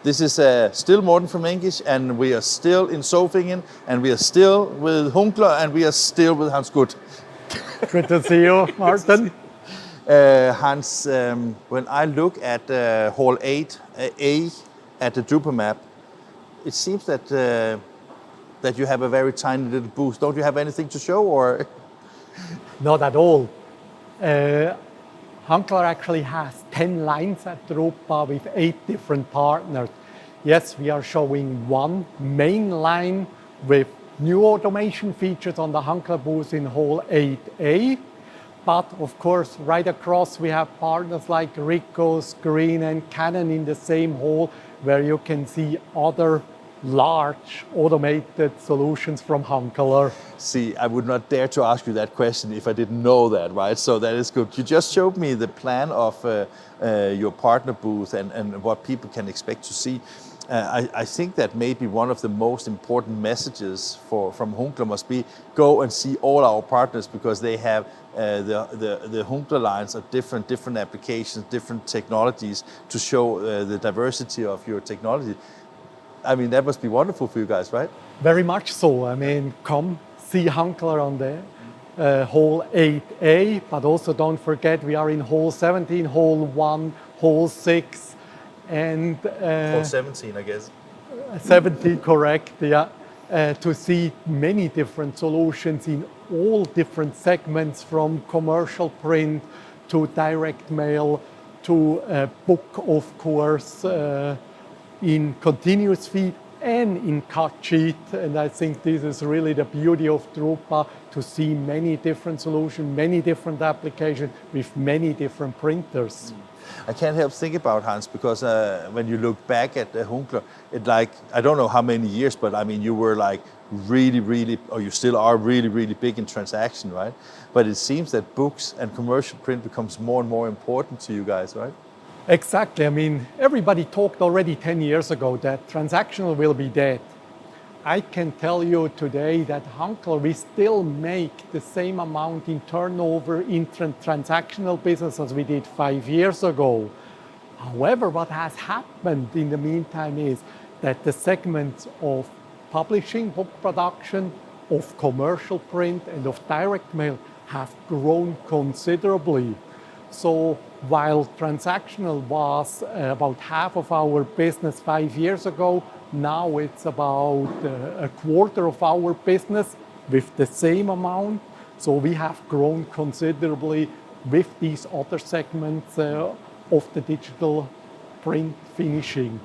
This is still Morten from English, and we are still in Sofingen, and we are still with Hunkeler, and we are still with Hans Gut. Good to see you, Martin. Hans, when I look at Hall 8A at the Drupa map, it seems that you have a very tiny little booth. Don't you have anything to show, or? Not at all. Hunkeler actually has 10 lines at Drupa with 8 different partners. Yes, we are showing one main line with new automation features on the Hunkeler booth in Hall 8A. But of course, right across we have partners like Ricoh, Screen and Canon in the same hall, where you can see other large automated solutions from Hunkeler. See, I would not dare to ask you that question if I didn't know that, right? So that is good. You just showed me the plan of your partner booth and what people can expect to see. I think that maybe one of the most important messages from Hunkeler must be go and see all our partners, because they have the Hunkeler lines of different applications, different technologies to show the diversity of your technology. I mean, that must be wonderful for you guys, right? Very much so. I mean, come see Hunkeler on the Hall 8A, but also don't forget we are in Hall 17, Hall 1, Hall 6, and... Hall 17, I guess. 17, correct, yeah. To see many different solutions in all different segments, from commercial print to direct mail to book, of course, in continuous feed and in cut sheet. And I think this is really the beauty of Drupa, to see many different solutions, many different applications with many different printers. I can't help think about, Hans, because when you look back at Hunkeler, I don't know how many years, but I mean, you were like really, or you still are really big in transaction, right? But it seems that books and commercial print becomes more and more important to you guys, right? Exactly. I mean, everybody talked already 10 years ago that transactional will be dead. I can tell you today that Hunkeler, we still make the same amount in turnover in transactional business as we did 5 years ago. However, what has happened in the meantime is that the segments of publishing, book production, of commercial print and of direct mail have grown considerably. So while transactional was about half of our business 5 years ago, now it's about a quarter of our business with the same amount. So we have grown considerably with these other segments of the digital print finishing.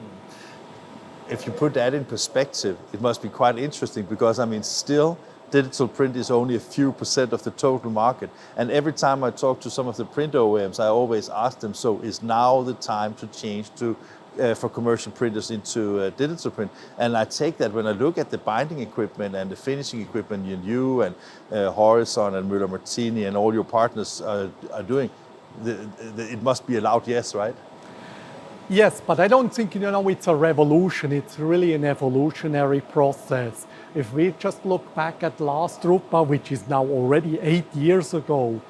If you put that in perspective, it must be quite interesting, because I mean, still digital print is only a few % of the total market. And every time I talk to some of the print OEMs, I always ask them, so is now the time to change for commercial printers into digital print? And I take that when I look at the binding equipment and the finishing equipment you and Horizon and Müller Martini and all your partners are doing, it must be a loud yes, right? Yes, but I don't think, it's a revolution. It's really an evolutionary process. If we just look back at last Drupa, which is now already 8 years ago,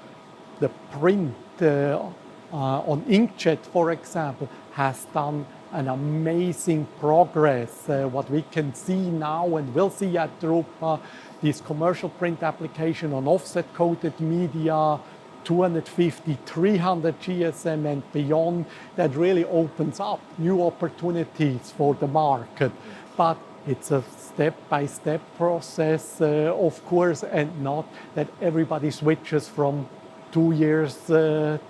the print on inkjet, for example, has done an amazing progress. What we can see now and will see at Drupa, this commercial print application on offset coated media, 250, 300 GSM and beyond, that really opens up new opportunities for the market. But it's a step-by-step process, of course, and not that everybody switches from 2 years'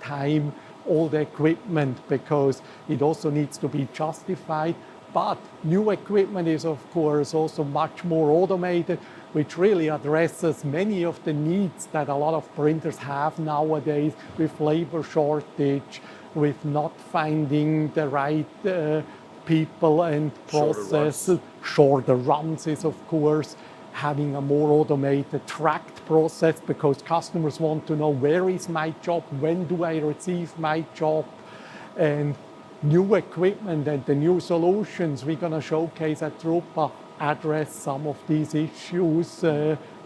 time all the equipment, because it also needs to be justified. But new equipment is, of course, also much more automated, which really addresses many of the needs that a lot of printers have nowadays, with labor shortage, with not finding the right people and processes. Shorter runs is, of course, having a more automated tracked process, because customers want to know, where is my job, when do I receive my job? And new equipment and the new solutions we're going to showcase at Drupa address some of these issues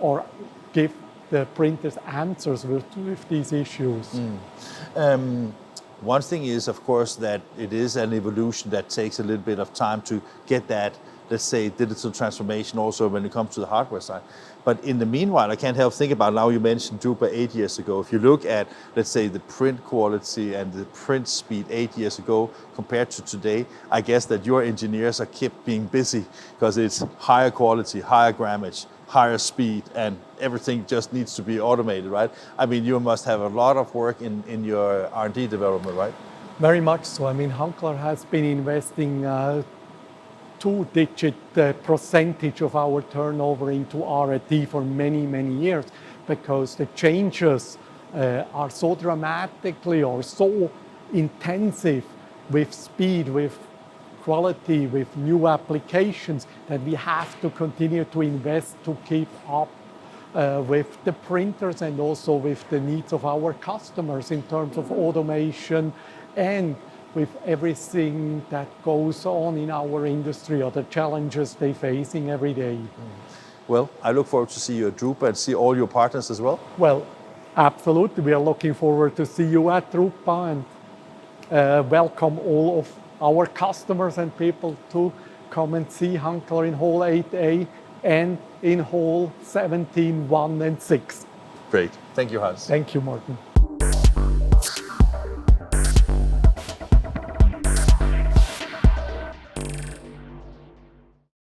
or give the printers answers with these issues. One thing is, of course, that it is an evolution that takes a little bit of time to get that, let's say, digital transformation also when it comes to the hardware side. But in the meanwhile, I can't help think about, now you mentioned Drupa 8 years ago. If you look at, let's say, the print quality and the print speed 8 years ago compared to today, I guess that your engineers are kept being busy because it's higher quality, higher grammage, higher speed, and everything just needs to be automated, right? I mean, you must have a lot of work in your R&D development, right? Very much so. I mean, Hunkeler has been investing 2-digit percentage of our turnover into R&D for many, many years, because the changes are so dramatically or so intensive with speed, with quality, with new applications, that we have to continue to invest to keep up with the printers and also with the needs of our customers in terms of automation and with everything that goes on in our industry or the challenges they're facing every day. Well, I look forward to see you at Drupa and see all your partners as well. Well, absolutely. We are looking forward to see you at Drupa and welcome all of our customers and people to come and see Hunkeler in Hall 8A and in Hall 17, 1 and 6. Great. Thank you, Hans. Thank you, Martin.